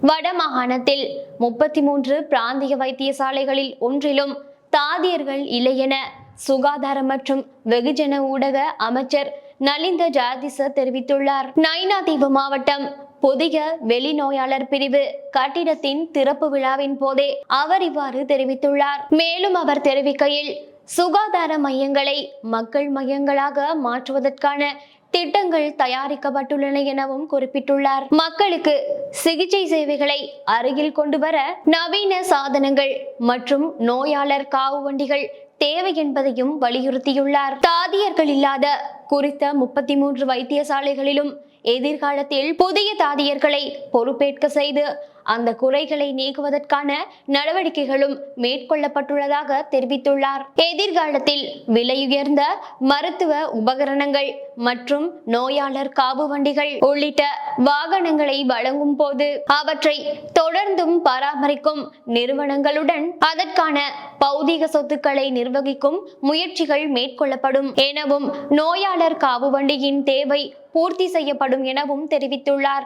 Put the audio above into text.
வடமாகாணத்தில் 33 பிராந்திய வைத்தியசாலைகளில் ஒன்றிலும் தாதியர்கள் இல்லை என சுகாதார மற்றும் வெகுஜன ஊடக அமைச்சர் நலிந்த ஜாதிச தெரிவித்துள்ளார். நயினாதீவு மாவட்டம் புதிய வெளிநோயாளர் பிரிவு கட்டிடத்தின் திறப்பு விழாவின் போதே அவர் இவ்வாறு தெரிவித்துள்ளார். மேலும் அவர் தெரிவிக்கையில், சுகாதார மையங்களை மக்கள் மையங்களாக மாற்றுவதற்கான திட்டங்கள் தயாரிக்கப்பட்டுள்ளன எனவும் குறிப்பிட்டுள்ளார். மக்களுக்கு சிகிச்சை சேவைகளை அருகில் கொண்டு வர நவீன சாதனங்கள் மற்றும் நோயாளர் காவு வண்டிகள் தேவை என்பதையும் வலியுறுத்தியுள்ளார். தாதியர்கள் இல்லாத குறித்த 33 வைத்தியசாலைகளிலும் எதிர்காலத்தில் புதிய தாதியர்களை பொறுப்பேற்க செய்து அந்த குறைகளை நீக்குவதற்கான நடவடிக்கைகளும் மேற்கொள்ளப்பட்டுள்ளதாக தெரிவித்துள்ளார். எதிர்காலத்தில் விலையுயர்ந்த மருத்துவ உபகரணங்கள் மற்றும் நோயாளர் காவு வண்டிகள் உள்ளிட்ட வாகனங்களை வழங்கும் போது அவற்றை தொடர்ந்தும் பராமரிக்கும் நிறுவனங்களுடன் அதற்கான பௌதீக சொத்துக்களை நிர்வகிக்கும் முயற்சிகள் மேற்கொள்ளப்படும் எனவும் நோயாளர் காவு வண்டியின் தேவை பூர்த்தி செய்யப்படும் எனவும் தெரிவித்துள்ளார்.